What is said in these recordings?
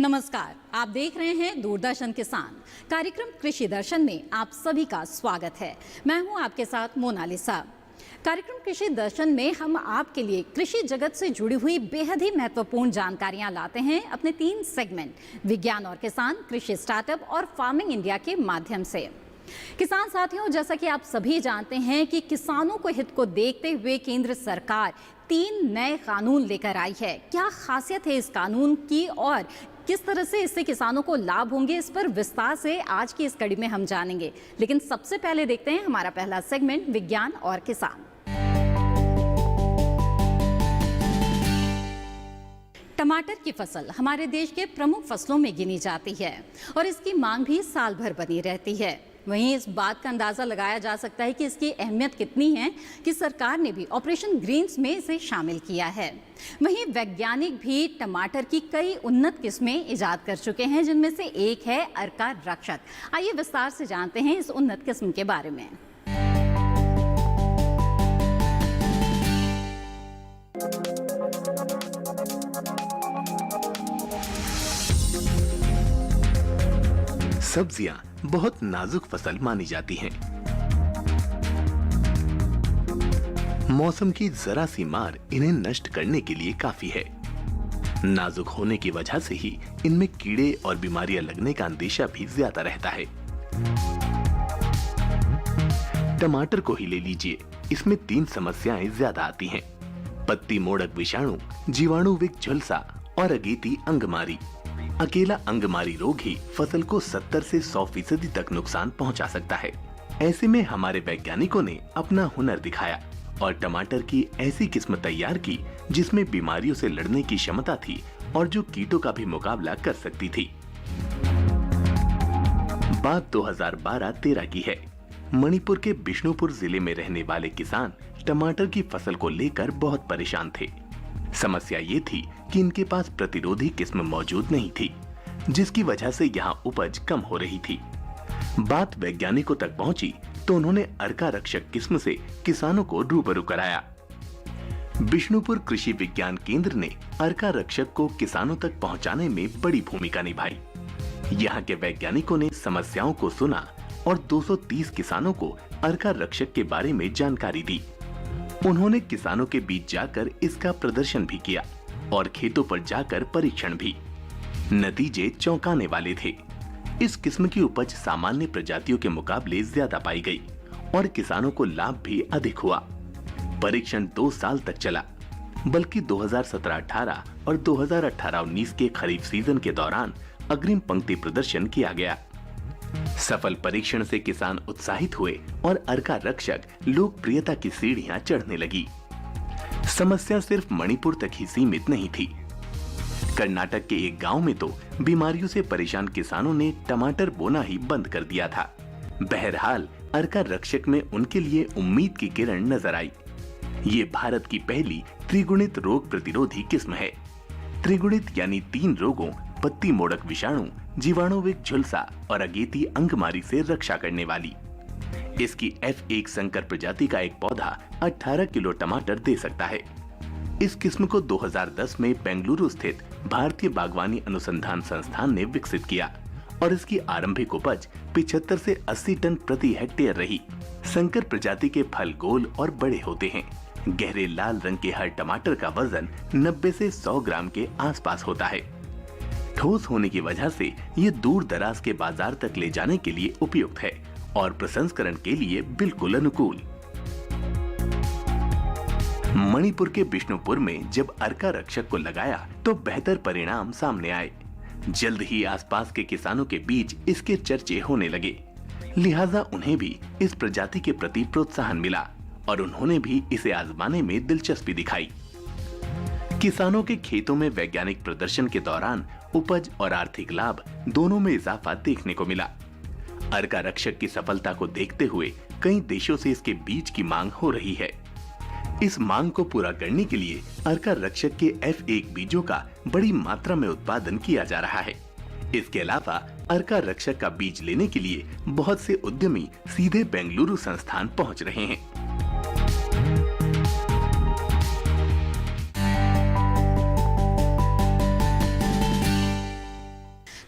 नमस्कार, आप देख रहे हैं दूरदर्शन किसान। कार्यक्रम कृषि दर्शन में आप सभी का स्वागत है। मैं हूं आपके साथ मोनालिसा। कार्यक्रम कृषि दर्शन में हम आपके लिए कृषि जगत से जुड़ी हुई बेहद ही महत्वपूर्ण जानकारियां लाते हैं अपने 3 सेगमेंट विज्ञान और किसान, कृषि स्टार्टअप और फार्मिंग इंडिया के माध्यम से। किसान साथियों, जैसा कि आप सभी जानते हैं कि किसानों को हित को देखते हुए केंद्र सरकार 3 नए कानून लेकर आई है। क्या खासियत है इस कानून की और किस तरह से इससे किसानों को लाभ होंगे, इस पर विस्तार से आज की इस कड़ी में हम जानेंगे। लेकिन सबसे पहले देखते हैं हमारा पहला सेगमेंट विज्ञान और किसान। टमाटर की फसल हमारे देश के प्रमुख फसलों में गिनी जाती है और इसकी मांग भी साल भर बनी रहती है। वहीं इस बात का अंदाजा लगाया जा सकता है कि इसकी अहमियत कितनी है कि सरकार ने भी ऑपरेशन ग्रीन्स में इसे शामिल किया है। वहीं वैज्ञानिक भी टमाटर की कई उन्नत किस्में इजाद कर चुके हैं, जिनमें से एक है अर्का रक्षक। आइए विस्तार से जानते हैं इस उन्नत किस्म के बारे में। सब्जियां बहुत नाजुक फसल मानी जाती हैं। मौसम की जरा सी मार इन्हें नष्ट करने के लिए काफी है। नाजुक होने की वजह से ही इनमें कीड़े और बीमारियां लगने का अंदेशा भी ज्यादा रहता है। टमाटर को ही ले लीजिए, इसमें 3 समस्याएं ज्यादा आती हैं: पत्ती मोड़क विषाणु, जीवाणुविक झुलसा और अगेती अंगमारी। अकेला अंगमारी रोग ही फसल को 70 से 100% तक नुकसान पहुंचा सकता है। ऐसे में हमारे वैज्ञानिकों ने अपना हुनर दिखाया और टमाटर की ऐसी किस्म तैयार की जिसमें बीमारियों से लड़ने की क्षमता थी और जो कीटों का भी मुकाबला कर सकती थी। बात 2012-13 की है। मणिपुर के बिष्णुपुर जिले में रहने वाले किसान टमाटर की फसल को लेकर बहुत परेशान थे। समस्या ये थी कि इनके पास प्रतिरोधी किस्म मौजूद नहीं थी, जिसकी वजह से यहाँ उपज कम हो रही थी। बात वैज्ञानिकों तक पहुंची तो उन्होंने अर्का रक्षक किस्म से किसानों को रूबरू कराया। बिष्णुपुर कृषि विज्ञान केंद्र ने अर्का रक्षक को किसानों तक पहुंचाने में बड़ी भूमिका निभाई। यहाँ के वैज्ञानिकों ने समस्याओं को सुना और 230 किसानों को अर्का रक्षक के बारे में जानकारी दी। उन्होंने किसानों के बीच जाकर इसका प्रदर्शन भी किया और खेतों पर जाकर परीक्षण भी। नतीजे चौंकाने वाले थे। इस किस्म की उपज सामान्य प्रजातियों के मुकाबले ज्यादा पाई गई और किसानों को लाभ भी अधिक हुआ। परीक्षण 2 साल तक चला, बल्कि 2017-18 और 2018-19 के खरीफ सीजन के दौरान अग्रिम पंक्ति प्रदर्शन किया गया। सफल परीक्षण से किसान उत्साहित हुए और अर्का रक्षक लोकप्रियता की सीढ़ियां चढ़ने लगी। समस्या सिर्फ मणिपुर तक ही सीमित नहीं थी। कर्नाटक के एक गांव में तो बीमारियों से परेशान किसानों ने टमाटर बोना ही बंद कर दिया था। बहरहाल अर्का रक्षक में उनके लिए उम्मीद की किरण नजर आई। ये भारत की पहली त्रिगुणित रोग प्रतिरोधी किस्म है। त्रिगुणित यानी 3 रोगों पत्ती मोड़क विषाणु, जीवाणुविक झुलसा और अगेती अंगमारी से रक्षा करने वाली। इसकी F1 संकर प्रजाति का एक पौधा 18 किलो टमाटर दे सकता है। इस किस्म को 2010 में बेंगलुरु स्थित भारतीय बागवानी अनुसंधान संस्थान ने विकसित किया और इसकी आरंभिक उपज 75 से 80 टन प्रति हेक्टेयर रही। संकर प्रजाति के फल गोल और बड़े होते हैं। गहरे लाल रंग के हर टमाटर का वजन 90 से 100 ग्राम के आसपास होता है। ठोस होने की वजह से ये दूर दराज के बाजार तक ले जाने के लिए उपयुक्त है और प्रसंस्करण के लिए बिल्कुल अनुकूल। मणिपुर के बिष्णुपुर में जब अर्का रक्षक को लगाया तो बेहतर परिणाम सामने आए। जल्द ही आसपास के किसानों के बीच इसके चर्चे होने लगे, लिहाजा उन्हें भी इस प्रजाति के प्रति प्रोत्साहन मिला और उन्होंने भी इसे आजमाने में दिलचस्पी दिखाई। किसानों के खेतों में वैज्ञानिक प्रदर्शन के दौरान उपज और आर्थिक लाभ दोनों में इजाफा देखने को मिला। अर्का रक्षक की सफलता को देखते हुए कई देशों से इसके बीज की मांग हो रही है। इस मांग को पूरा करने के लिए अर्का रक्षक के F1 बीजों का बड़ी मात्रा में उत्पादन किया जा रहा है। इसके अलावा अर्का रक्षक का बीज लेने के लिए बहुत से उद्यमी सीधे बेंगलुरु संस्थान पहुंच रहे हैं।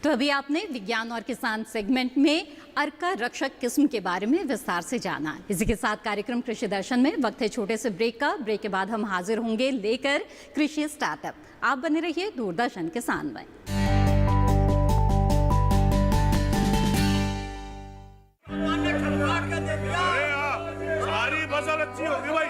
तो अभी आपने विज्ञान और किसान सेगमेंट में अर्का रक्षक किस्म के बारे में विस्तार से जाना। इसी के साथ कार्यक्रम कृषि दर्शन में वक्त है छोटे से ब्रेक का। ब्रेक के बाद हम हाजिर होंगे लेकर कृषि स्टार्टअप। आप बने रहिए दूरदर्शन किसान में। सारी फसल अच्छी होगी भाई।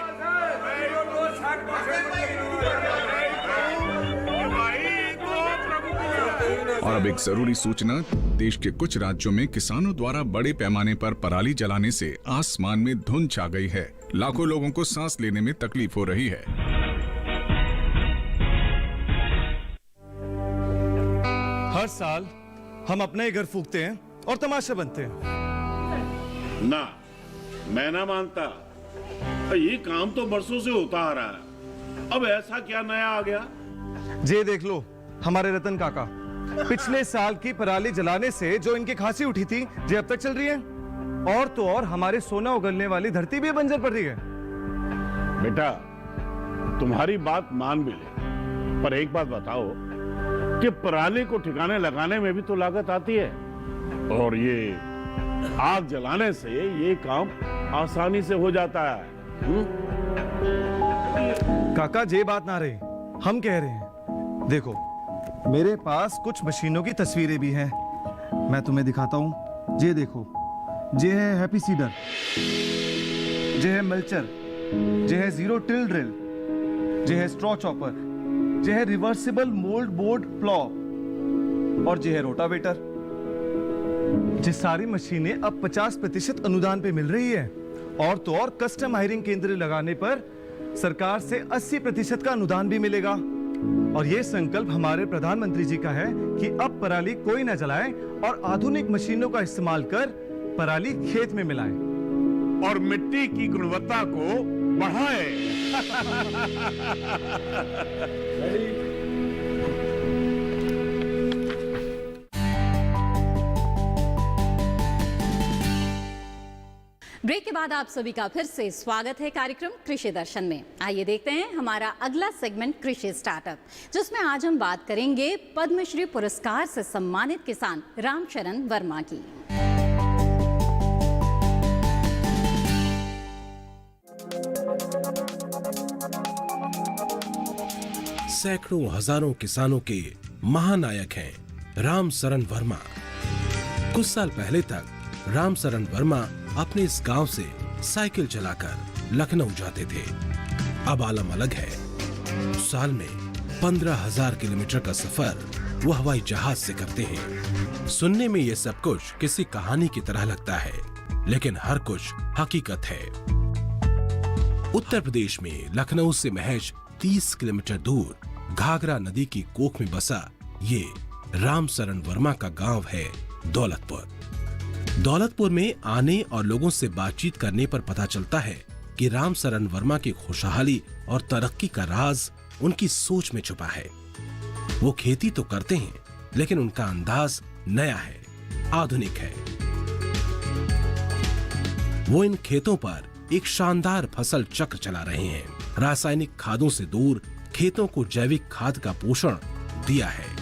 और अब एक जरूरी सूचना, देश के कुछ राज्यों में किसानों द्वारा बड़े पैमाने पर पराली जलाने से आसमान में धुंध छा गई है। लाखों लोगों को सांस लेने में तकलीफ हो रही है। हर साल हम अपने ही घर फूकते हैं और तमाशा बनते हैं। ना, मैं ना मानता। ये काम तो बरसों से होता आ रहा है, अब ऐसा क्या नया आ गया? जे देख लो हमारे रतन काका, पिछले साल की पराली जलाने से जो इनकी खांसी उठी थी, जे अब तक चल रही है। और तो और हमारे सोना उगलने वाली धरती भी बंजर पड़ रही है। बेटा, तुम्हारी बात मान भी ले, पर एक बात बताओ कि पराली को ठिकाने लगाने में भी तो लागत आती है, और ये आग जलाने से ये काम आसानी से हो जाता है। काका जे बात ना रही, हम कह रहे हैं। देखो, मेरे पास कुछ मशीनों की तस्वीरें भी हैं, मैं तुम्हें दिखाता हूं। ये देखो, ये है हैप्पी सीडर, ये है मल्चर, ये है जीरो टिल ड्रिल, ये है स्ट्रॉ चॉपर, ये है रिवर्सिबल मोल्ड बोर्ड प्लॉ, और ये है रोटावेटर। ये सारी मशीनें अब 50% अनुदान पे मिल रही है, और तो और कस्टम हायरिंग केंद्र लगाने पर सरकार से 80% का अनुदान भी मिलेगा। और ये संकल्प हमारे प्रधानमंत्री जी का है कि अब पराली कोई न जलाए और आधुनिक मशीनों का इस्तेमाल कर पराली खेत में मिलाए और मिट्टी की गुणवत्ता को बढ़ाए। ब्रेक के बाद आप सभी का फिर से स्वागत है कार्यक्रम कृषि दर्शन में। आइए देखते हैं हमारा अगला सेगमेंट कृषि स्टार्टअप, जिसमें आज हम बात करेंगे पद्मश्री पुरस्कार से सम्मानित किसान रामशरण वर्मा की। सैकड़ों हजारों किसानों के महानायक हैं रामशरण वर्मा। कुछ साल पहले तक रामशरण वर्मा अपने इस गांव से साइकिल चलाकर लखनऊ जाते थे। अब आलम अलग है। साल में 15,000 किलोमीटर का सफर वो हवाई जहाज से करते हैं। सुनने में ये सब कुछ किसी कहानी की तरह लगता है, लेकिन हर कुछ हकीकत है। उत्तर प्रदेश में लखनऊ से महज 30 किलोमीटर दूर घाघरा नदी की कोख में बसा ये रामशरण वर्मा का गांव है दौलतपुर। दौलतपुर में आने और लोगों से बातचीत करने पर पता चलता है कि रामशरण वर्मा की खुशहाली और तरक्की का राज उनकी सोच में छुपा है। वो खेती तो करते हैं, लेकिन उनका अंदाज नया है, आधुनिक है। वो इन खेतों पर एक शानदार फसल चक्र चला रहे हैं। रासायनिक खादों से दूर खेतों को जैविक खाद का पोषण दिया है।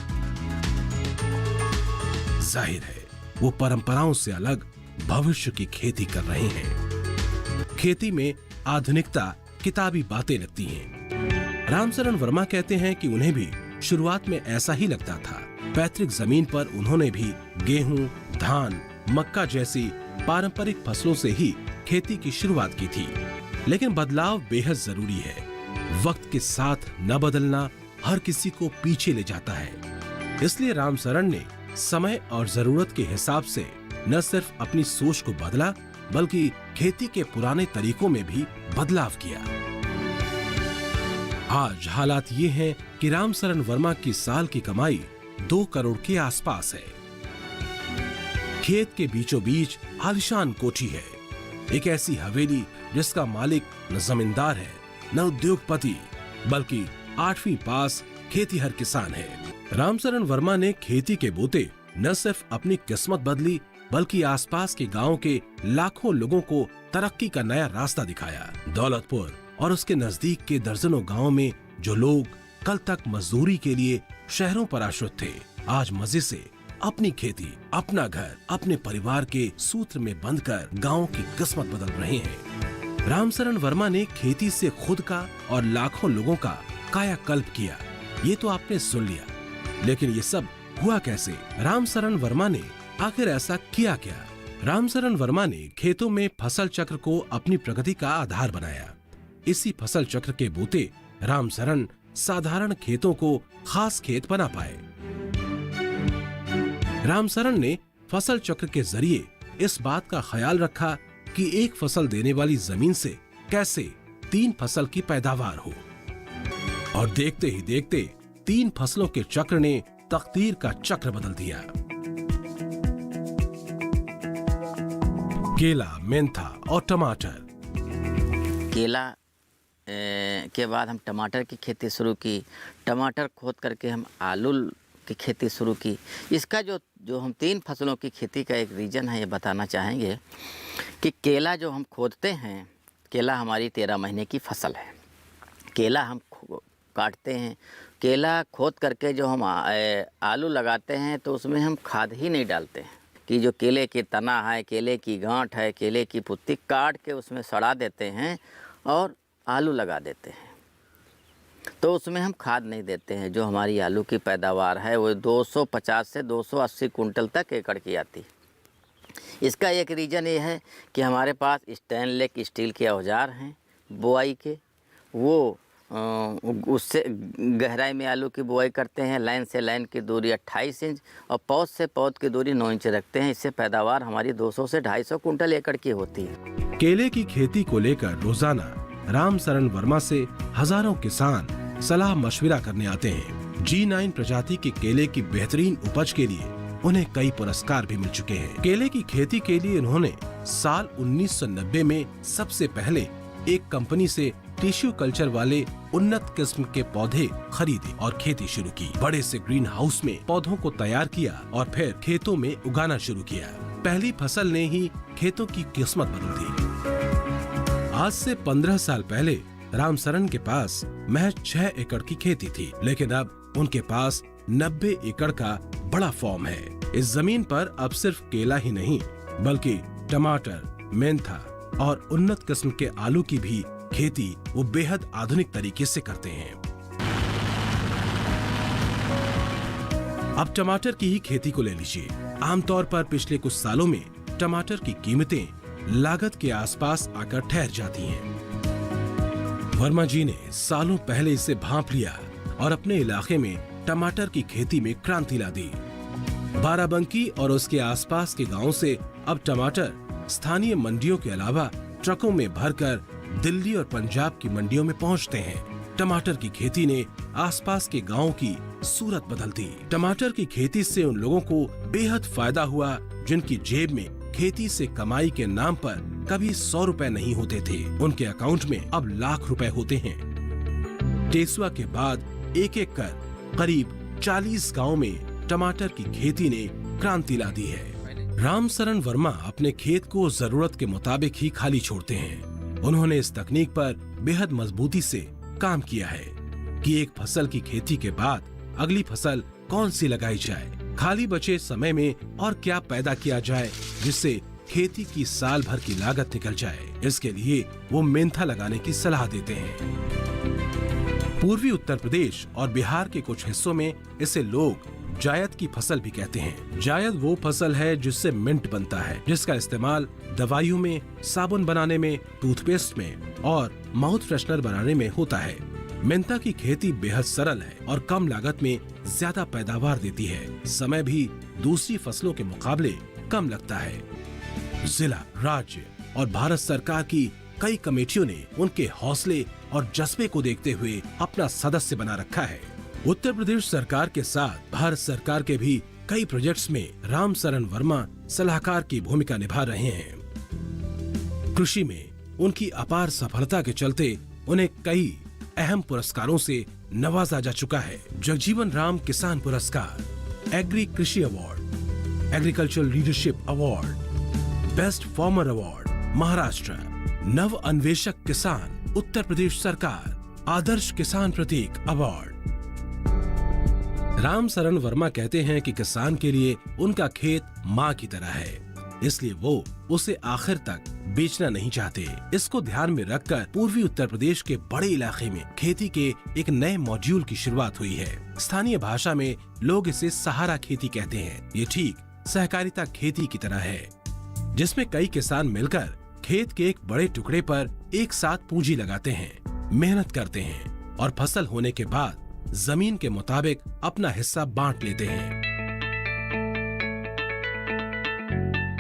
जाहिर है वो परंपराओं से अलग भविष्य की खेती कर रहे हैं। खेती में आधुनिकता किताबी बातें लगती हैं। रामशरण वर्मा कहते हैं कि उन्हें भी शुरुआत में ऐसा ही लगता था। पैतृक जमीन पर उन्होंने भी गेहूं, धान, मक्का जैसी पारंपरिक फसलों से ही खेती की शुरुआत की थी। लेकिन बदलाव बेहद जरूरी है। वक्त के साथ न बदलना हर किसी को पीछे ले जाता है। इसलिए रामशरण ने समय और जरूरत के हिसाब से न सिर्फ अपनी सोच को बदला, बल्कि खेती के पुराने तरीकों में भी बदलाव किया। आज हालात ये हैं कि रामशरण वर्मा की साल की कमाई 2 करोड़ के आसपास है। खेत के बीचों बीच आलीशान कोठी है, एक ऐसी हवेली जिसका मालिक न जमींदार है न उद्योगपति, बल्कि 8वीं पास खेतीहर किसान है। रामशरण वर्मा ने खेती के बोते न सिर्फ अपनी किस्मत बदली, बल्कि आसपास के गांव के लाखों लोगों को तरक्की का नया रास्ता दिखाया। दौलतपुर और उसके नजदीक के दर्जनों गांवों में जो लोग कल तक मजदूरी के लिए शहरों पर आश्रित थे, आज मजे से अपनी खेती, अपना घर, अपने परिवार के सूत्र में बंधकर गाँव की किस्मत बदल रहे हैं। रामशरण वर्मा ने खेती से खुद का और लाखों लोगों का कायाकल्प किया, ये तो आपने सुन लिया, लेकिन ये सब हुआ कैसे? रामशरण वर्मा ने आखिर ऐसा किया क्या? रामशरण वर्मा ने खेतों में फसल चक्र को अपनी प्रगति का आधार बनाया। इसी फसल चक्र के बूते रामशरण साधारण खेतों को खास खेत बना पाए। रामशरण ने फसल चक्र के जरिए इस बात का ख्याल रखा कि एक फसल देने वाली जमीन से कैसे 3 फसल की पैदावार हो, और देखते ही देखते 3 फसलों के चक्र ने तकदीर का चक्र बदल दिया। केला, मेंथा और टमाटर। केला के बाद हम टमाटर की खेती शुरू की। टमाटर खोद करके हम आलू की खेती शुरू की। इसका जो हम 3 फसलों की खेती का एक रीज़न है, ये बताना चाहेंगे कि केला जो हम खोदते हैं, केला हमारी 13 महीने की फसल है। केला हम काटते हैं, केला खोद करके जो हम आलू लगाते हैं तो उसमें हम खाद ही नहीं डालते हैं कि जो केले के तना है, केले की गांठ है, केले की पुत्ती काट के उसमें सड़ा देते हैं और आलू लगा देते हैं। तो उसमें हम खाद नहीं देते हैं। जो हमारी आलू की पैदावार है वो 250 से 280 कुंटल तक एकड़ की आती है। इसका एक रीज़न ये है कि हमारे पास स्टेनलेस स्टील के औजार हैं बुआई के, वो उससे गहराई में आलू की बुआई करते हैं। लाइन से लाइन की दूरी 28 इंच और पौध से पौध की दूरी 9 इंच रखते हैं। इससे पैदावार हमारी 200 से 250 कुंटल एकड़ की होती है। केले की खेती को लेकर रोजाना रामशरण वर्मा से हजारों किसान सलाह मशविरा करने आते हैं। G9 प्रजाति के केले की बेहतरीन उपज के लिए उन्हें कई पुरस्कार भी मिल चुके हैं। केले की खेती के लिए उन्होंने साल 1990 में सबसे पहले एक कंपनी से टिश्यू कल्चर वाले उन्नत किस्म के पौधे खरीदे और खेती शुरू की। बड़े से ग्रीन हाउस में पौधों को तैयार किया और फिर खेतों में उगाना शुरू किया। पहली फसल ने ही खेतों की किस्मत बदल दी। आज से 15 साल पहले रामशरण के पास महज 6 एकड़ की खेती थी, लेकिन अब उनके पास 90 एकड़ का बड़ा फार्म है। इस जमीन पर अब सिर्फ केला ही नहीं बल्कि टमाटर, मेंथा और उन्नत किस्म के आलू की भी खेती वो बेहद आधुनिक तरीके से करते हैं। अब टमाटर की ही खेती को ले लीजिए। आमतौर पर पिछले कुछ सालों में टमाटर की कीमतें लागत के आसपास आकर ठहर जाती हैं। वर्मा जी ने सालों पहले इसे भांप लिया और अपने इलाके में टमाटर की खेती में क्रांति ला दी। बाराबंकी और उसके आसपास के गांवों से अब टमाटर स्थानीय मंडियों के अलावा ट्रकों में भरकर दिल्ली और पंजाब की मंडियों में पहुंचते हैं। टमाटर की खेती ने आसपास के गांवों की सूरत बदल दी। टमाटर की खेती से उन लोगों को बेहद फायदा हुआ जिनकी जेब में खेती से कमाई के नाम पर कभी 100 रुपए नहीं होते थे। उनके अकाउंट में अब लाख रुपए होते हैं। टेसुआ के बाद एक एक कर करीब 40 गाँव में टमाटर की खेती ने क्रांति ला दी है। रामशरण वर्मा अपने खेत को जरूरत के मुताबिक ही खाली छोड़ते हैं। उन्होंने इस तकनीक पर बेहद मजबूती से काम किया है कि एक फसल की खेती के बाद अगली फसल कौन सी लगाई जाए, खाली बचे समय में और क्या पैदा किया जाए जिससे खेती की साल भर की लागत निकल जाए। इसके लिए वो मेंथा लगाने की सलाह देते हैं। पूर्वी उत्तर प्रदेश और बिहार के कुछ हिस्सों में इसे लोग जायद की फसल भी कहते हैं। जायद वो फसल है जिससे मिंट बनता है, जिसका इस्तेमाल दवाइयों में, साबुन बनाने में, टूथपेस्ट में और माउथ फ्रेशनर बनाने में होता है। मेंथा की खेती बेहद सरल है और कम लागत में ज्यादा पैदावार देती है। समय भी दूसरी फसलों के मुकाबले कम लगता है। जिला, राज्य और भारत सरकार की कई कमेटियों ने उनके हौसले और जज्बे को देखते हुए अपना सदस्य बना रखा है। उत्तर प्रदेश सरकार के साथ भारत सरकार के भी कई प्रोजेक्ट्स में रामशरण वर्मा सलाहकार की भूमिका निभा रहे हैं। कृषि में उनकी अपार सफलता के चलते उन्हें कई अहम पुरस्कारों से नवाजा जा चुका है। जगजीवन राम किसान पुरस्कार, एग्री कृषि award, agricultural leadership award, best farmer award Maharashtra, नव अन्वेषक किसान उत्तर प्रदेश सरकार, आदर्श किसान प्रतीक अवार्ड। राम सरन वर्मा कहते हैं कि किसान के लिए उनका खेत माँ की तरह है, इसलिए वो उसे आखिर तक बेचना नहीं चाहते। इसको ध्यान में रखकर पूर्वी उत्तर प्रदेश के बड़े इलाके में खेती के एक नए मॉड्यूल की शुरुआत हुई है। स्थानीय भाषा में लोग इसे सहारा खेती कहते हैं। ये ठीक सहकारिता खेती की तरह है, जिसमें कई किसान मिलकर खेत के एक बड़े टुकड़े पर एक साथ पूंजी लगाते हैं, मेहनत करते हैं और फसल होने के बाद जमीन के मुताबिक अपना हिस्सा बांट लेते हैं।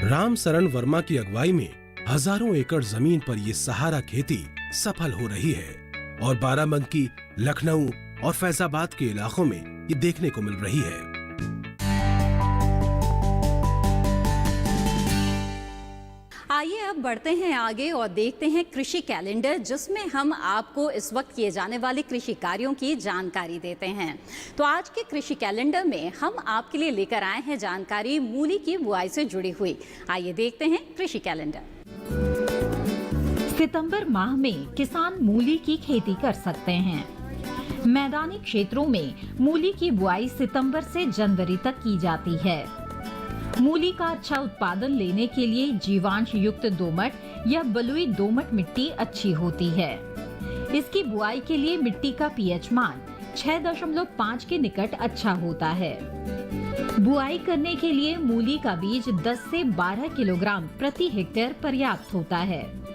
राम सरन वर्मा की अगुवाई में हजारों एकड़ जमीन पर ये सहारा खेती सफल हो रही है और बाराबंकी, लखनऊ और फैजाबाद के इलाकों में ये देखने को मिल रही है। आइए अब बढ़ते हैं आगे और देखते हैं कृषि कैलेंडर, जिसमें हम आपको इस वक्त किए जाने वाले कृषि कार्यों की जानकारी देते हैं। तो आज के कृषि कैलेंडर में हम आपके लिए लेकर आए हैं जानकारी मूली की बुआई से जुड़ी हुई। आइए देखते हैं कृषि कैलेंडर। सितंबर माह में किसान मूली की खेती कर सकते हैं। मैदानी क्षेत्रों में मूली की बुआई सितंबर से जनवरी तक की जाती है। मूली का अच्छा उत्पादन लेने के लिए जीवांश युक्त दोमट या बलुई दोमट मिट्टी अच्छी होती है। इसकी बुआई के लिए मिट्टी का पीएच मान 6.5 के निकट अच्छा होता है। बुआई करने के लिए मूली का बीज 10 से 12 किलोग्राम प्रति हेक्टेयर पर्याप्त होता है।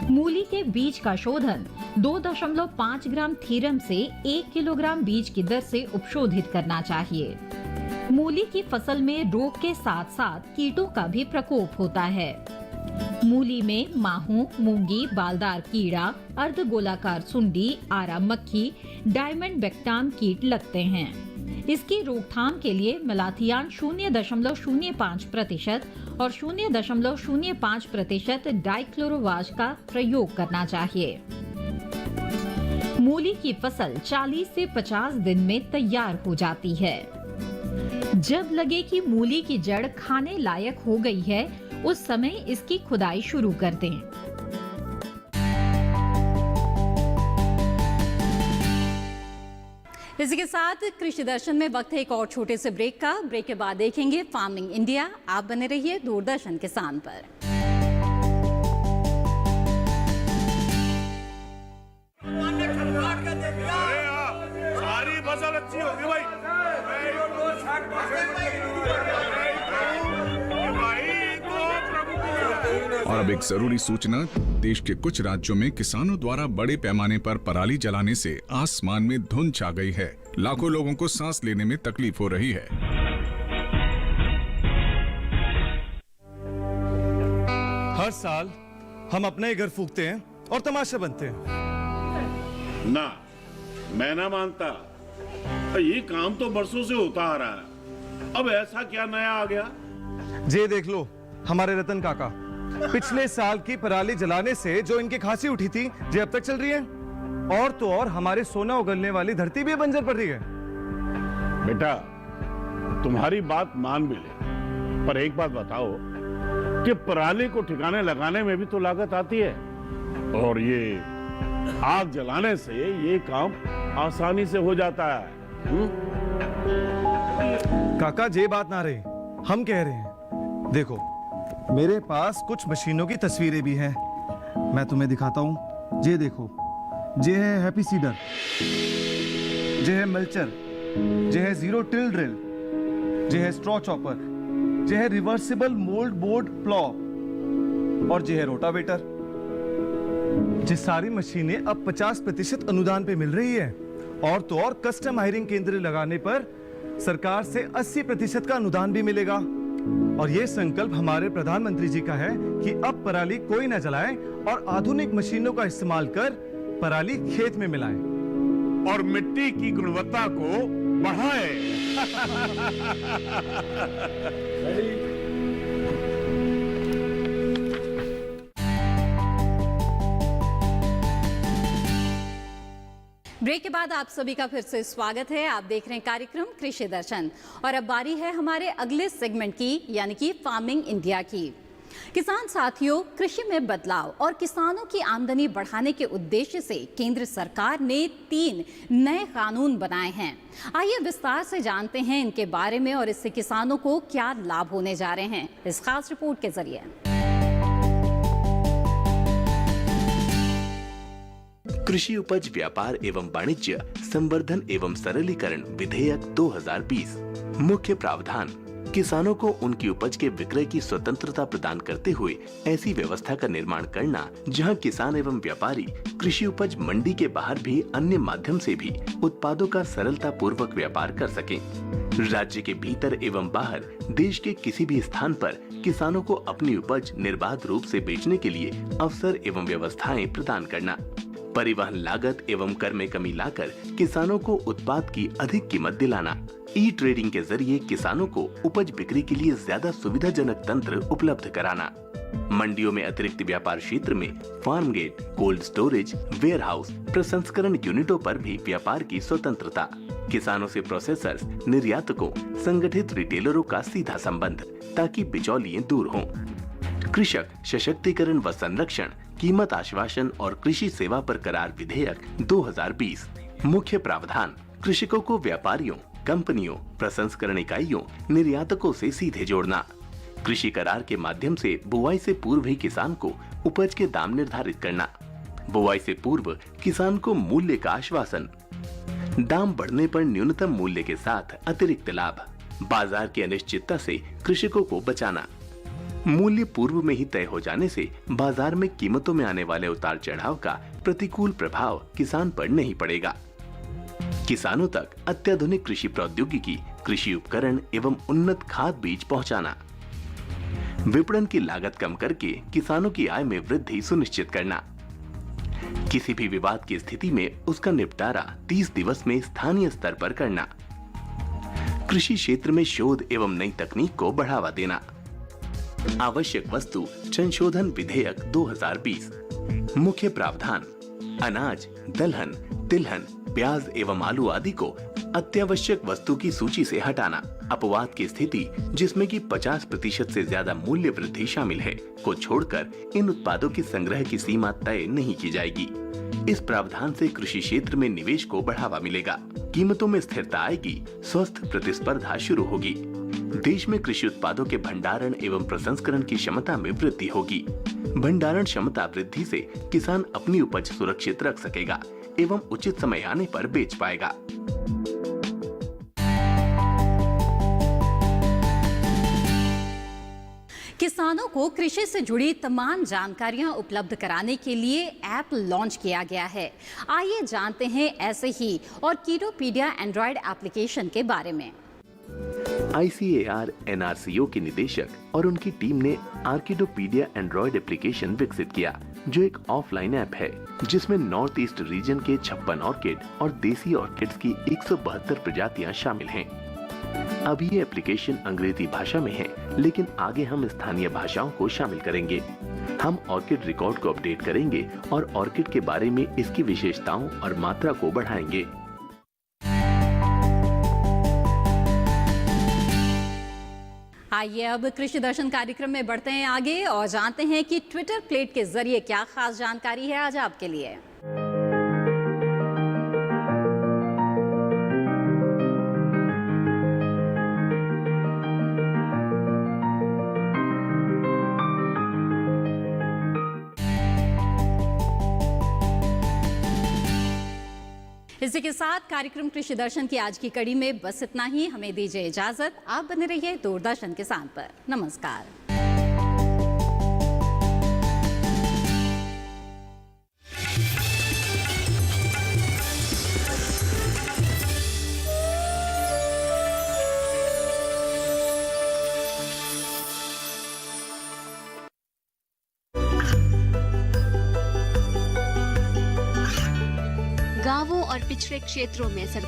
मूली के बीज का शोधन 2.5 ग्राम थीरम से 1 किलोग्राम बीज की दर से उपशोधित करना चाहिए। मूली की फसल में रोग के साथ साथ कीटों का भी प्रकोप होता है। मूली में माहू, मूंगी, बालदार कीड़ा, अर्धगोलाकार सुंडी, आरा मक्खी, डायमंड बैक्टाम कीट लगते हैं। इसकी रोकथाम के लिए मलाथियान 0.05% और 0.05% डाइक्लोरोवाज का प्रयोग करना चाहिए। मूली की फसल 40 से 50 दिन में तैयार हो जाती है। जब लगे कि मूली की जड़ खाने लायक हो गई है, उस समय इसकी खुदाई शुरू कर दें। इसी के साथ कृषि दर्शन में वक्त है एक और छोटे से ब्रेक का। ब्रेक के बाद देखेंगे फार्मिंग इंडिया। आप बने रहिए दूरदर्शन किसान पर। सारी फसल अच्छी होगी भाई। और अब एक जरूरी सूचना, देश के कुछ राज्यों में किसानों द्वारा बड़े पैमाने पर पराली जलाने से आसमान में धुंध छा गई है। लाखों लोगों को सांस लेने में तकलीफ हो रही है। हर साल हम अपने ही घर फूकते हैं और तमाशा बनते हैं। ना, मैं ना मानता। ये काम तो बरसों से होता आ रहा है, अब ऐसा क्या नया आ गया? ये देख लो, हमारे रतन काका पिछले साल की पराली जलाने से जो इनकी खांसी उठी थी, ये अब तक चल रही है। और तो और हमारे सोना उगलने वाली धरती भी बंजर पड़ रही है। बेटा, तुम्हारी बात मान भी ले, पर एक बात बताओ कि पराली को ठिकाने लगाने में भी तो लागत आती है, और ये आग जलाने से ये काम आसानी से हो जाता है। काका, ये बात ना रही, हम कह रहे हैं। देखो, मेरे पास कुछ मशीनों की तस्वीरें भी हैं, मैं तुम्हें दिखाता हूं। ये देखो, ये है हैप्पी सीडर, ये है मल्चर, ये है जीरो टिल ड्रिल, ये है स्ट्रॉ चॉपर, ये है रिवर्सिबल मोल्ड बोर्ड प्लॉ और ये है रोटावेटर। ये सारी मशीनें अब 50% अनुदान पे मिल रही है, और तो और कस्टम हायरिंग केंद्र लगाने पर सरकार से 80% का अनुदान भी मिलेगा। और ये संकल्प हमारे प्रधानमंत्री जी का है कि अब पराली कोई न जलाए और आधुनिक मशीनों का इस्तेमाल कर पराली खेत में मिलाएं और मिट्टी की गुणवत्ता को बढ़ाए। ब्रेक के बाद आप सभी का फिर से स्वागत है। आप देख रहे हैं कार्यक्रम कृषि दर्शन और अब बारी है हमारे अगले सेगमेंट की, यानी कि फार्मिंग इंडिया की। किसान साथियों, कृषि में बदलाव और किसानों की आमदनी बढ़ाने के उद्देश्य से केंद्र सरकार ने 3 नए कानून बनाए हैं। आइए विस्तार से जानते हैं इनके बारे में और इससे किसानों को क्या लाभ होने जा रहे हैं इस खास रिपोर्ट के जरिए। कृषि उपज व्यापार एवं वाणिज्य संवर्धन एवं सरलीकरण विधेयक 2020 मुख्य प्रावधान किसानों को उनकी उपज के विक्रय की स्वतंत्रता प्रदान करते हुए ऐसी व्यवस्था का निर्माण करना जहां किसान एवं व्यापारी कृषि उपज मंडी के बाहर भी अन्य माध्यम से भी उत्पादों का सरलता पूर्वक व्यापार कर सकें। राज्य के भीतर एवं बाहर देश के किसी भी स्थान पर किसानों को अपनी उपज निर्बाध रूप से बेचने के लिए अवसर एवं व्यवस्थाएं प्रदान करना, परिवहन लागत एवं कर में कमी लाकर किसानों को उत्पाद की अधिक कीमत दिलाना, ई ट्रेडिंग के जरिए किसानों को उपज बिक्री के लिए ज्यादा सुविधाजनक तंत्र उपलब्ध कराना, मंडियों में अतिरिक्त व्यापार क्षेत्र में farm gate, cold storage, warehouse, प्रसंस्करण यूनिटों पर भी व्यापार की स्वतंत्रता, किसानों से प्रोसेसर्स, निर्यातकों, संगठित रिटेलरों का सीधा संबंध ताकि बिचौलियां दूर हों, कृषक सशक्तिकरण व संरक्षण, कीमत आश्वासन और कृषि सेवा पर करार विधेयक 2020 मुख्य प्रावधान कृषकों को व्यापारियों, कंपनियों, प्रसंस्करण इकाइयों, निर्यातकों से सीधे जोड़ना, कृषि करार के माध्यम से बुआई से पूर्व ही किसान को उपज के दाम निर्धारित करना, बुआई से पूर्व किसान को मूल्य का आश्वासन, दाम बढ़ने पर न्यूनतम मूल्य के साथ अतिरिक्त लाभ, बाजार की अनिश्चितता से कृषकों को बचाना, मूल्य पूर्व में ही तय हो जाने से बाजार में कीमतों में आने वाले उतार चढ़ाव का प्रतिकूल प्रभाव किसान पर नहीं पड़ेगा, किसानों तक अत्याधुनिक कृषि प्रौद्योगिकी, कृषि उपकरण एवं उन्नत खाद बीज पहुंचाना, विपणन की लागत कम करके किसानों की आय में वृद्धि सुनिश्चित करना, किसी भी विवाद की स्थिति में उसका निपटारा 30 दिवस में स्थानीय स्तर पर करना, कृषि क्षेत्र में शोध एवं नई तकनीक को बढ़ावा देना, आवश्यक वस्तु संशोधन विधेयक 2020 मुख्य प्रावधान अनाज, दलहन, तिलहन, प्याज एवं आलू आदि को अत्यावश्यक वस्तु की सूची से हटाना, अपवाद की स्थिति जिसमें कि 50% से ज्यादा मूल्य वृद्धि शामिल है को छोड़कर इन उत्पादों के संग्रह की सीमा तय नहीं की जाएगी। इस प्रावधान से कृषि क्षेत्र में निवेश को बढ़ावा मिलेगा, कीमतों में स्थिरता आएगी, स्वस्थ प्रतिस्पर्धा शुरू होगी, देश में कृषि उत्पादों के भंडारण एवं प्रसंस्करण की क्षमता में वृद्धि होगी। भंडारण क्षमता वृद्धि से किसान अपनी उपज सुरक्षित रख सकेगा एवं उचित समय आने पर बेच पाएगा। किसानों को कृषि से जुड़ी तमाम जानकारियां उपलब्ध कराने के लिए ऐप लॉन्च किया गया है। आइए जानते हैं ऐसे ही और कीटोपीडिया एंड्रॉयड एप्लीकेशन के बारे में। ICAR NRCO के निदेशक और उनकी टीम ने आर्किडोपीडिया एंड्रॉयड एप्लीकेशन विकसित किया, जो एक ऑफलाइन ऐप है जिसमें नॉर्थ ईस्ट रीजन के 56 ऑर्किड और देसी ऑर्किड्स की 172 प्रजातियां शामिल हैं। अभी ये एप्लीकेशन अंग्रेजी भाषा में है, लेकिन आगे हम स्थानीय भाषाओं को शामिल करेंगे। हम ऑर्किड रिकॉर्ड को अपडेट करेंगे और ऑर्किड के बारे में इसकी विशेषताओं और मात्रा को बढ़ाएंगे। आइए अब कृषि दर्शन कार्यक्रम में बढ़ते हैं आगे और जानते हैं कि ट्विटर प्लेट के जरिए क्या खास जानकारी है आज आपके लिए। इसी के साथ कार्यक्रम कृषि दर्शन की आज की कड़ी में बस इतना ही। हमें दीजिए इजाजत। आप बने रहिए दूरदर्शन किसान पर। नमस्कार। गांवों और पिछड़े क्षेत्रों में सरकार